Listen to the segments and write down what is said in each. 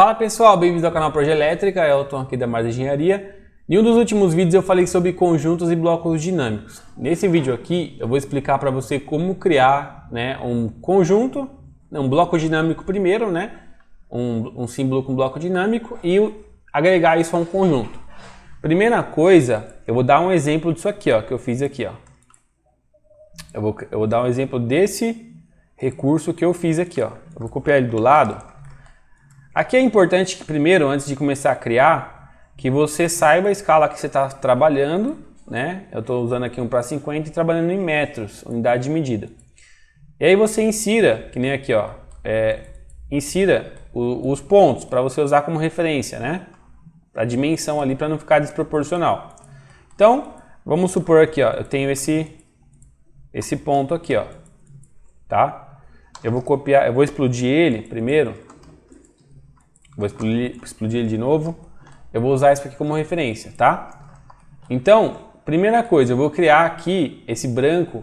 Fala pessoal, bem-vindos ao canal Projeto Elétrica, Elton aqui da Mais Engenharia. Em um dos últimos vídeos eu falei sobre conjuntos e blocos dinâmicos. Nesse vídeo aqui eu vou explicar para você como criar um conjunto, um bloco dinâmico primeiro, um símbolo com bloco dinâmico e agregar isso a um conjunto. Primeira coisa, eu vou dar um exemplo disso aqui, que eu fiz aqui. Eu vou dar um exemplo desse recurso que eu fiz aqui. Eu vou copiar ele do lado. Aqui é importante que primeiro, antes de começar a criar, que você saiba a escala que você está trabalhando, Eu estou usando aqui 1 para 50 e trabalhando em metros, unidade de medida. E aí você insira, que nem aqui, insira os pontos para você usar como referência, a dimensão ali para não ficar desproporcional. Então, vamos supor aqui, eu tenho esse ponto aqui, tá? Eu vou copiar, eu vou explodir ele primeiro. Vou explodir ele de novo. Eu vou usar isso aqui como referência, tá? Então, primeira coisa, eu vou criar aqui, esse branco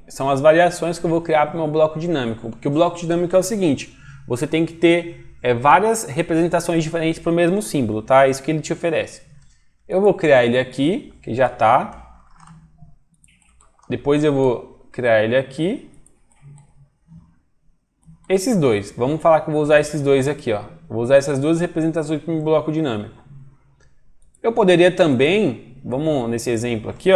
são as variações que eu vou criar para o meu bloco dinâmico. Porque o bloco dinâmico é o seguinte, você tem que ter várias representações diferentes para o mesmo símbolo, tá? É isso que ele te oferece. Eu vou criar ele aqui, que já tá. Depois eu vou criar ele aqui. Esses dois, vamos falar que eu vou usar esses dois aqui, Vou usar essas duas representações para o meu bloco dinâmico. Eu poderia também, vamos nesse exemplo aqui,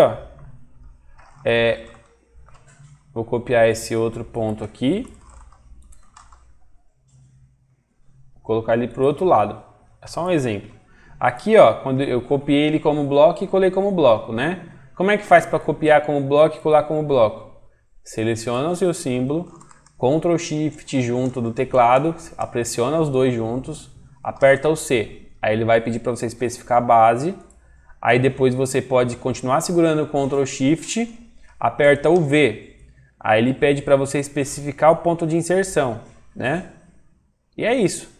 vou copiar esse outro ponto aqui. Vou colocar ele para o outro lado. É só um exemplo. Aqui, quando eu copiei ele como bloco e colei como bloco, Como é que faz para copiar como bloco e colar como bloco? Seleciona o seu símbolo. Ctrl Shift junto do teclado, pressiona os dois juntos, aperta o C. Aí ele vai pedir para você especificar a base. Aí depois você pode continuar segurando o Ctrl Shift, aperta o V. Aí ele pede para você especificar o ponto de inserção, E é isso.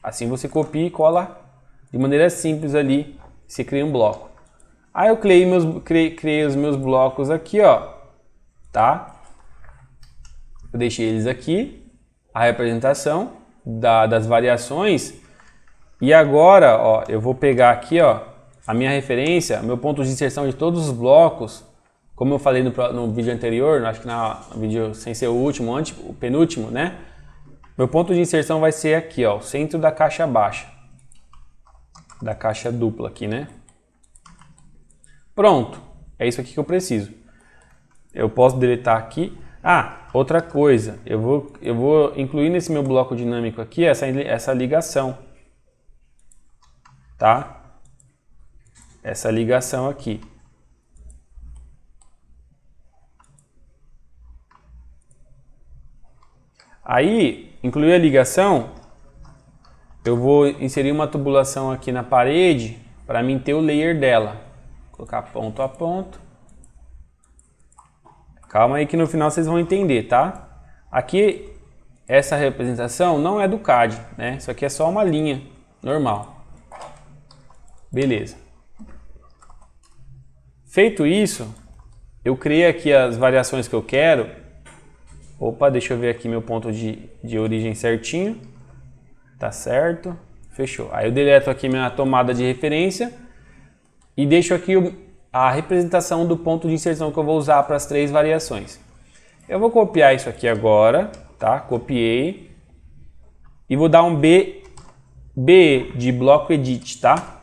Assim você copia e cola de maneira simples ali, você cria um bloco. Aí eu criei os meus blocos aqui, tá? Eu deixei eles aqui, a representação das variações. E agora, eu vou pegar aqui, a minha referência, meu ponto de inserção de todos os blocos. Como eu falei no vídeo anterior, acho que no vídeo sem ser o último, o penúltimo, Meu ponto de inserção vai ser aqui, o centro da caixa baixa. Da caixa dupla aqui, Pronto, é isso aqui que eu preciso. Eu posso deletar aqui. Outra coisa, eu vou incluir nesse meu bloco dinâmico aqui essa ligação, tá? Essa ligação aqui. Aí, incluir a ligação, eu vou inserir uma tubulação aqui na parede para mim ter o layer dela. Vou colocar ponto a ponto. Calma aí que no final vocês vão entender, tá? Aqui, essa representação não é do CAD, Isso aqui é só uma linha normal. Beleza. Feito isso, eu criei aqui as variações que eu quero. Opa, deixa eu ver aqui meu ponto de origem certinho. Tá certo. Fechou. Aí eu deleto aqui minha tomada de referência e deixo aqui a representação do ponto de inserção que eu vou usar para as três variações. Eu vou copiar isso aqui agora, tá? Copiei. E vou dar um B de bloco edit, tá?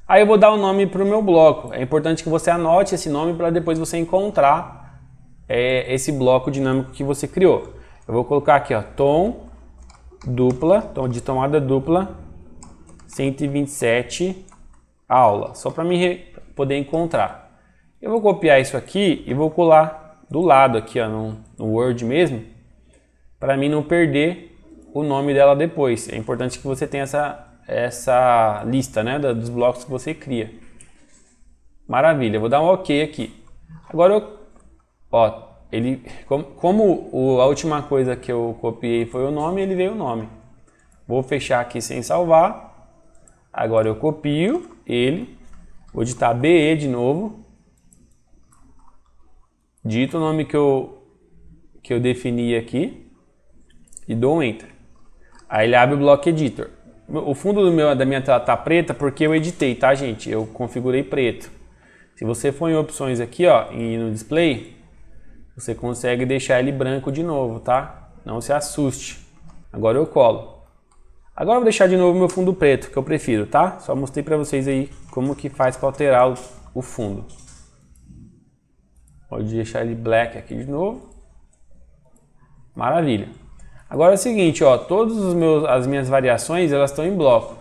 Aí eu vou dar um nome para o meu bloco. É importante que você anote esse nome para depois você encontrar esse bloco dinâmico que você criou. Eu vou colocar aqui, tom de tomada dupla, 127 aula, só para me poder encontrar. Eu vou copiar isso aqui e vou colar do lado aqui, no Word mesmo, para mim não perder o nome dela depois. É importante que você tenha essa lista, dos blocos que você cria. Maravilha, eu vou dar um OK aqui. Agora, a última coisa que eu copiei foi o nome, ele veio o nome. Vou fechar aqui sem salvar. Agora eu copio ele. Vou digitar BE de novo. Digito o nome que eu defini aqui. E dou um Enter. Aí ele abre o Block Editor. O fundo da minha tela tá preta porque eu editei, tá, gente? Eu configurei preto. Se você for em opções aqui, ó, e no display, você consegue deixar ele branco de novo, tá? Não se assuste. Agora eu colo. Agora eu vou deixar de novo meu fundo preto, que eu prefiro, tá? Só mostrei pra vocês aí como que faz para alterar o fundo. Pode deixar ele black aqui de novo. Maravilha. Agora é o seguinte, ó, as minhas variações, elas estão em bloco.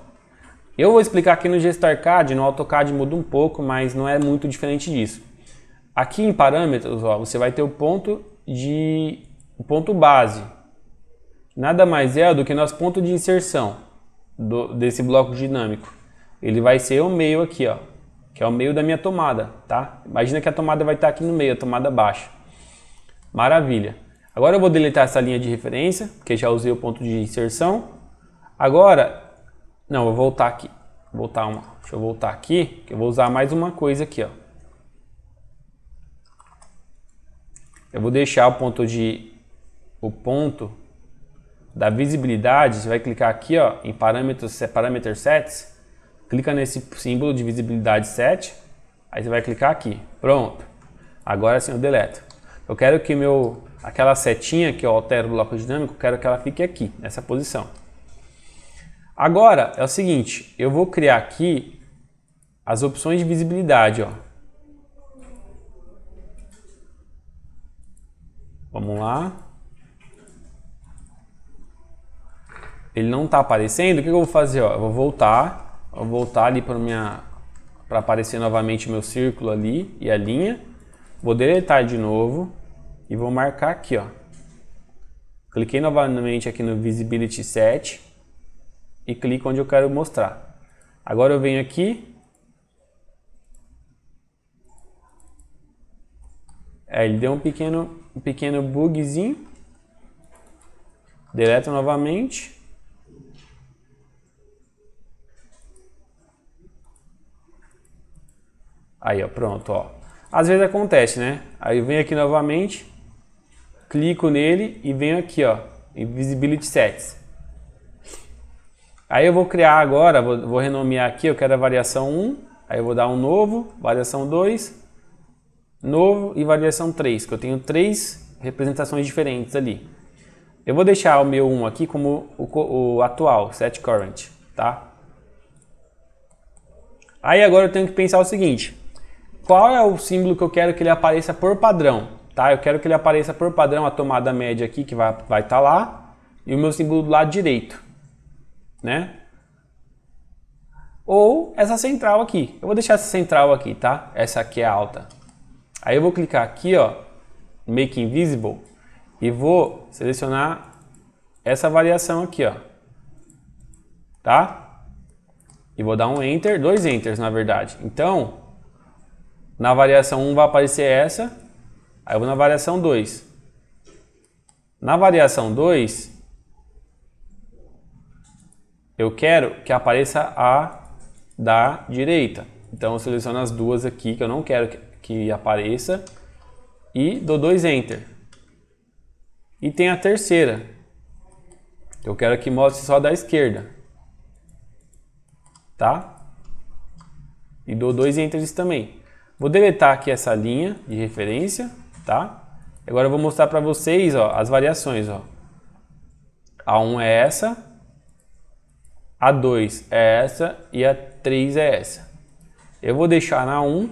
Eu vou explicar aqui no GestarCAD, no AutoCAD muda um pouco, mas não é muito diferente disso. Aqui em parâmetros, ó, você vai ter o ponto base. Nada mais é do que nosso ponto de inserção desse bloco dinâmico. Ele vai ser o meio aqui, ó, que é o meio da minha tomada, tá? Imagina que a tomada vai estar aqui no meio, a tomada baixa. Maravilha. Agora eu vou deletar essa linha de referência, porque já usei o ponto de inserção. Agora, não, vou voltar aqui. Deixa eu voltar aqui, que eu vou usar mais uma coisa aqui, ó. Eu vou deixar o ponto da visibilidade. Você vai clicar aqui, ó, em parâmetros, Parameter Sets. Clica nesse símbolo de visibilidade set. Aí você vai clicar aqui. Pronto. Agora sim eu deleto. Eu quero que aquela setinha que eu altero o bloco dinâmico, quero que ela fique aqui, nessa posição. Agora é o seguinte, eu vou criar aqui as opções de visibilidade, ó. Vamos lá. Ele não está aparecendo, o que eu vou fazer? Ó? Eu vou voltar ali para aparecer novamente o meu círculo ali e a linha. Vou deletar de novo e vou marcar aqui, ó. Cliquei novamente aqui no Visibility Set e clico onde eu quero mostrar. Agora eu venho aqui. Ele deu um pequeno bugzinho. Deleto novamente. Aí, ó, pronto, ó. Às vezes acontece, né? Aí eu venho aqui novamente, clico nele e venho aqui, ó, em Visibility Sets. Aí eu vou criar agora, vou renomear aqui, eu quero a variação 1, aí eu vou dar um novo, variação 2, novo e variação 3, que eu tenho 3 representações diferentes ali. Eu vou deixar o meu 1 aqui como o atual, Set Current, tá? Aí agora eu tenho que pensar o seguinte, qual é o símbolo que eu quero que ele apareça por padrão, tá? Eu quero que ele apareça por padrão a tomada média aqui, que vai estar lá, e o meu símbolo do lado direito, né? Ou essa central aqui. Eu vou deixar essa central aqui, tá? Essa aqui é alta. Aí eu vou clicar aqui, ó, Make Invisible, e vou selecionar essa variação aqui, ó, tá? E vou dar um Enter, 2 Enters na verdade. Então, na variação 1 vai aparecer essa, aí eu vou na variação 2. Na variação 2, eu quero que apareça a da direita. Então eu seleciono as duas aqui que eu não quero que apareça e dou 2 Enter. E tem a terceira, que eu quero que mostre só da esquerda, tá? E dou 2 Enters também. Vou deletar aqui essa linha de referência, tá? Agora eu vou mostrar para vocês, ó, as variações, ó. A 1 é essa, a 2 é essa e a 3 é essa. Eu vou deixar na 1,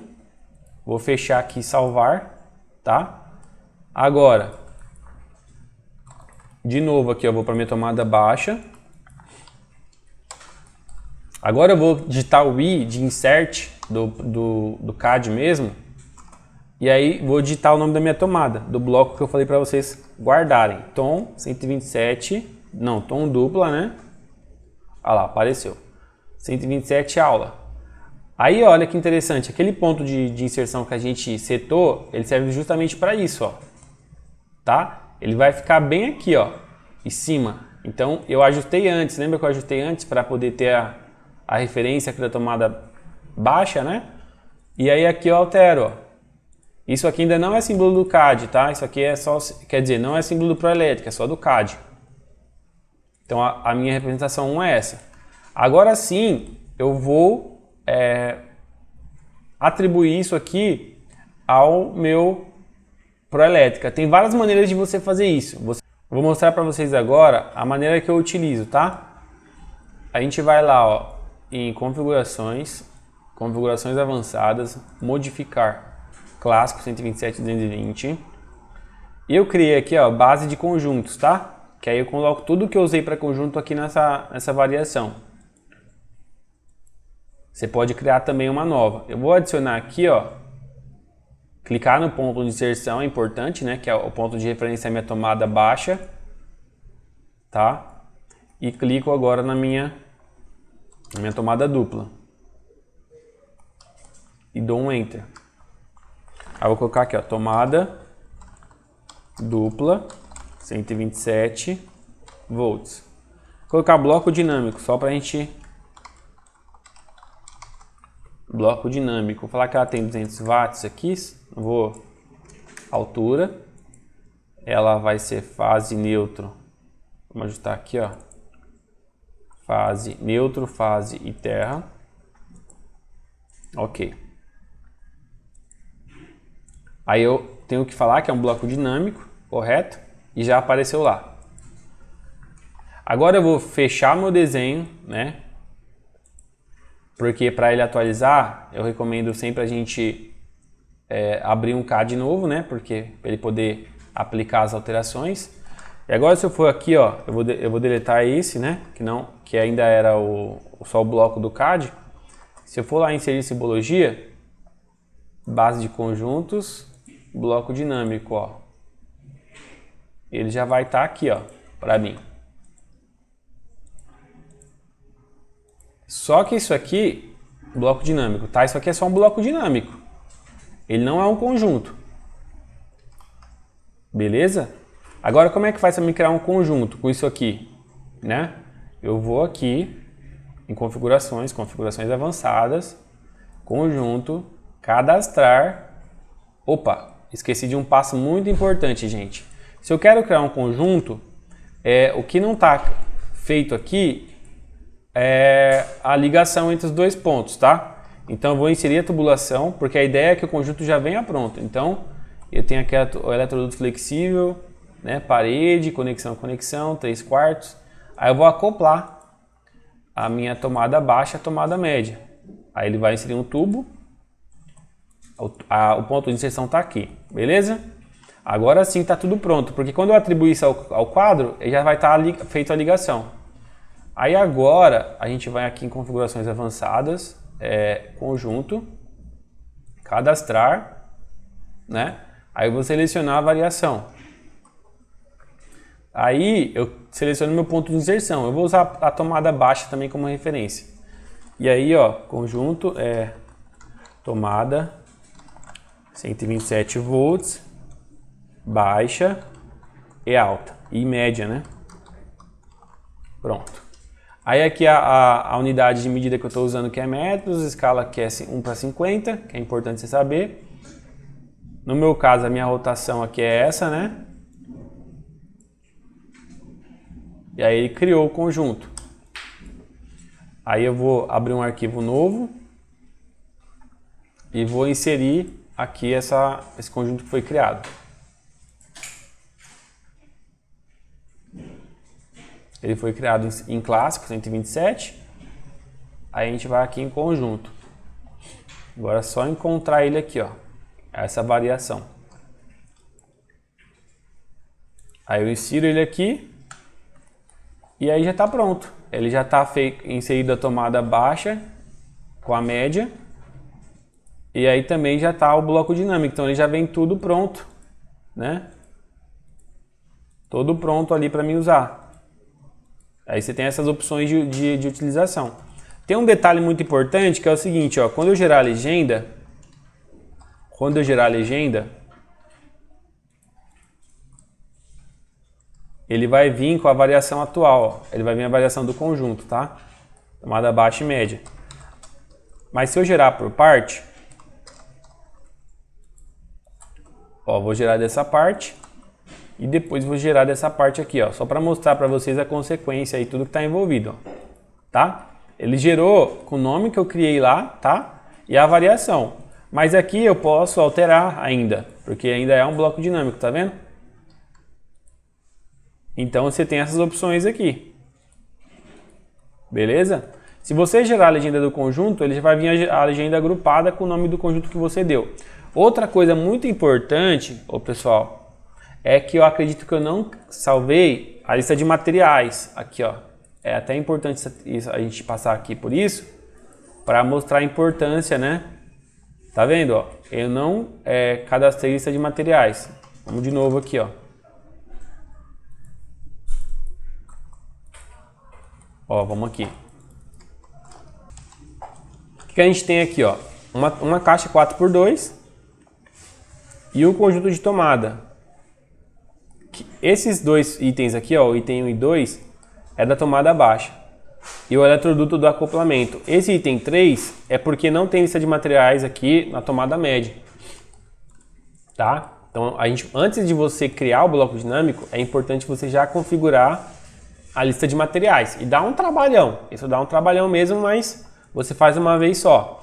vou fechar aqui e salvar, tá? Agora, de novo aqui eu vou para minha tomada baixa. Agora eu vou digitar o I de Insert do CAD mesmo. E aí vou digitar o nome da minha tomada, do bloco que eu falei para vocês guardarem. Tom 127, não, tom dupla, né? Olha lá, apareceu. 127 aula. Aí olha que interessante, aquele ponto de inserção que a gente setou, ele serve justamente para isso, ó. Tá? Ele vai ficar bem aqui, ó, em cima. Então eu ajustei antes, lembra que eu ajustei antes para poder ter a referência aqui da tomada baixa, né? E aí aqui eu altero, ó. Isso aqui ainda não é símbolo do CAD, tá? Isso aqui é só, quer dizer, não é símbolo do Proelétrica, é só do CAD. Então a minha representação 1 é essa. Agora sim, eu vou atribuir isso aqui ao meu Proelétrica. Tem várias maneiras de você fazer isso. Vou mostrar para vocês agora a maneira que eu utilizo, tá? A gente vai lá, ó, em configurações, configurações avançadas, modificar, clássico 127.220. E eu criei aqui, ó, base de conjuntos, tá? Que aí eu coloco tudo que eu usei para conjunto aqui nessa variação. Você pode criar também uma nova. Eu vou adicionar aqui, ó, clicar no ponto de inserção, é importante, né? Que é o ponto de referência é minha tomada baixa, tá? E clico agora na minha tomada dupla. E dou um Enter. Aí eu vou colocar aqui, ó, tomada dupla, 127 volts. Vou colocar bloco dinâmico, só pra gente... Bloco dinâmico. Vou falar que ela tem 200 watts aqui. Vou altura. Ela vai ser fase neutro. Vamos ajustar aqui, ó. Fase neutro, fase e terra. Ok. Aí eu tenho que falar que é um bloco dinâmico, correto? E já apareceu lá. Agora eu vou fechar meu desenho, né? Porque para ele atualizar, eu recomendo sempre a gente abrir um CAD novo, né? Porque para ele poder aplicar as alterações. E agora se eu for aqui, ó, eu vou deletar esse, né? Que ainda era só o bloco do CAD. Se eu for lá inserir simbologia, base de conjuntos, bloco dinâmico, ó. Ele já vai estar aqui, ó, para mim. Só que isso aqui, bloco dinâmico, tá? Isso aqui é só um bloco dinâmico. Ele não é um conjunto. Beleza? Agora, como é que faz para me criar um conjunto com isso aqui, né? Eu vou aqui em configurações, configurações avançadas, conjunto, cadastrar. Opa, esqueci de um passo muito importante, gente. Se eu quero criar um conjunto, o que não está feito aqui é a ligação entre os dois pontos, tá? Então eu vou inserir a tubulação, porque a ideia é que o conjunto já venha pronto. Então eu tenho aqui o eletroduto flexível, né? Parede, conexão, 3/4. Aí eu vou acoplar a minha tomada baixa à tomada média. Aí ele vai inserir um tubo. O ponto de inserção está aqui, beleza? Agora sim está tudo pronto, porque quando eu atribuir isso ao quadro, ele já vai estar feito a ligação. Aí agora a gente vai aqui em configurações avançadas, conjunto, cadastrar, né? Aí eu vou selecionar a variação. Aí eu seleciono meu ponto de inserção. Eu vou usar a tomada baixa também como referência. E aí, ó, conjunto tomada 127 volts, baixa e alta e média, né? Pronto. Aí aqui a unidade de medida que eu estou usando, que é metros, escala que é 1/50, que é importante você saber. No meu caso, a minha rotação aqui é essa, né? E aí ele criou o conjunto. Aí eu vou abrir um arquivo novo e vou inserir aqui esse conjunto que foi criado. Ele foi criado em clássico, 127. Aí a gente vai aqui em conjunto. Agora é só encontrar ele aqui, ó. Essa variação. Aí eu insiro ele aqui. E aí já está pronto. Ele já está inserido a tomada baixa com a média. E aí também já está o bloco dinâmico. Então ele já vem tudo pronto, né? Todo pronto ali para mim usar. Aí você tem essas opções de utilização. Tem um detalhe muito importante que é o seguinte, ó, quando eu gerar a legenda, ele vai vir com a variação atual, ó. Ele vai vir a variação do conjunto, tá? Tomada baixa e média. Mas se eu gerar por parte, ó, vou gerar dessa parte, e depois vou gerar dessa parte aqui, ó, só para mostrar para vocês a consequência e tudo que está envolvido, ó, tá? Ele gerou com o nome que eu criei lá, tá? E a variação. Mas aqui eu posso alterar ainda, porque ainda é um bloco dinâmico, tá vendo? Então você tem essas opções aqui. Beleza? Se você gerar a legenda do conjunto, ele já vai vir a legenda agrupada com o nome do conjunto que você deu. Outra coisa muito importante, pessoal, é que eu acredito que eu não salvei a lista de materiais aqui, ó. É até importante a gente passar aqui por isso, para mostrar a importância, né? Tá vendo, ó? Eu não cadastrei lista de materiais. Vamos de novo aqui, ó. Ó, vamos aqui. O que a gente tem aqui, ó? Uma caixa 4x2 e um conjunto de tomada. Esses dois itens aqui, ó, o item 1 e 2, é da tomada baixa. E o eletroduto do acoplamento. Esse item 3 é porque não tem lista de materiais aqui na tomada média. Tá? Então, antes de você criar o bloco dinâmico, é importante você já configurar a lista de materiais. E dá um trabalhão. Isso dá um trabalhão mesmo, mas você faz uma vez só.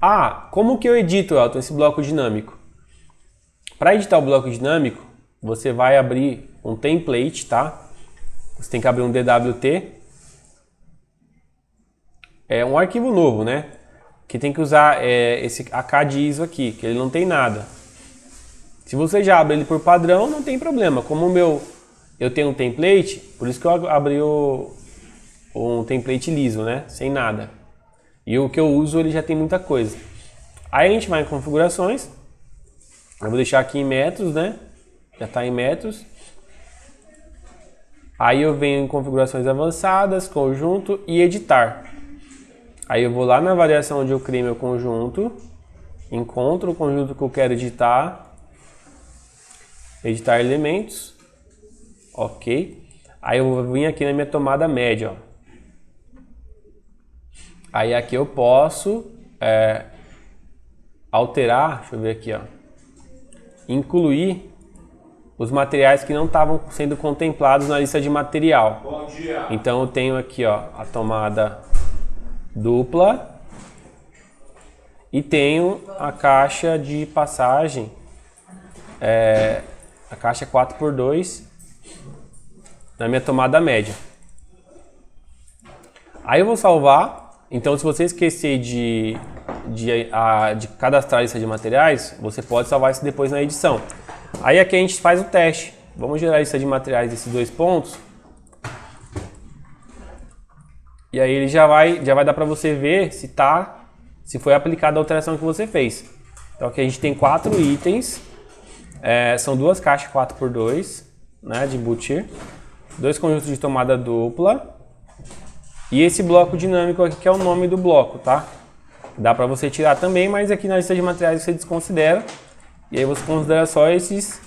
Ah, como que eu edito, Elton, esse bloco dinâmico? Para editar o bloco dinâmico, você vai abrir um template, tá? Você tem que abrir um DWT. É um arquivo novo, né? Que tem que usar esse AK de ISO aqui, que ele não tem nada. Se você já abre ele por padrão, não tem problema. Como eu tenho um template, por isso que eu abri um template liso, né? Sem nada. E o que eu uso, ele já tem muita coisa. Aí a gente vai em configurações. Eu vou deixar aqui em metros, né? Já está em metros. Aí eu venho em configurações avançadas, conjunto e editar. Aí eu vou lá na variação onde eu criei meu conjunto, encontro o conjunto que eu quero editar, editar elementos, ok. Aí eu vou vir aqui na minha tomada média, ó. Aí aqui eu posso alterar, deixa eu ver aqui, ó, incluir os materiais que não estavam sendo contemplados na lista de material. Bom dia. Então eu tenho aqui, ó, a tomada dupla e tenho a caixa de passagem, a caixa 4x2 na minha tomada média. Aí eu vou salvar. Então, se você esquecer de cadastrar a lista de materiais, você pode salvar isso depois na edição. Aí aqui a gente faz o teste. Vamos gerar a lista de materiais desses dois pontos. E aí ele já vai dar para você ver se foi aplicada a alteração que você fez. Então aqui a gente tem 4 itens. São duas caixas 4x2, né, de embutido, 2 conjuntos de tomada dupla. E esse bloco dinâmico aqui que é o nome do bloco, tá? Dá para você tirar também, mas aqui na lista de materiais você desconsidera. E aí você considera só esses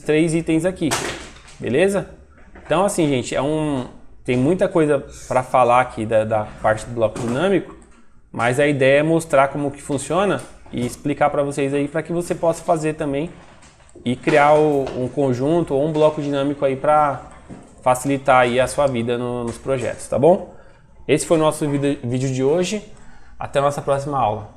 3 itens aqui, beleza? Então assim, gente, tem muita coisa para falar aqui da parte do bloco dinâmico, mas a ideia é mostrar como que funciona e explicar para vocês aí para que você possa fazer também e criar um conjunto ou um bloco dinâmico aí para facilitar aí a sua vida nos projetos, tá bom? Esse foi o nosso vídeo de hoje. Até a nossa próxima aula.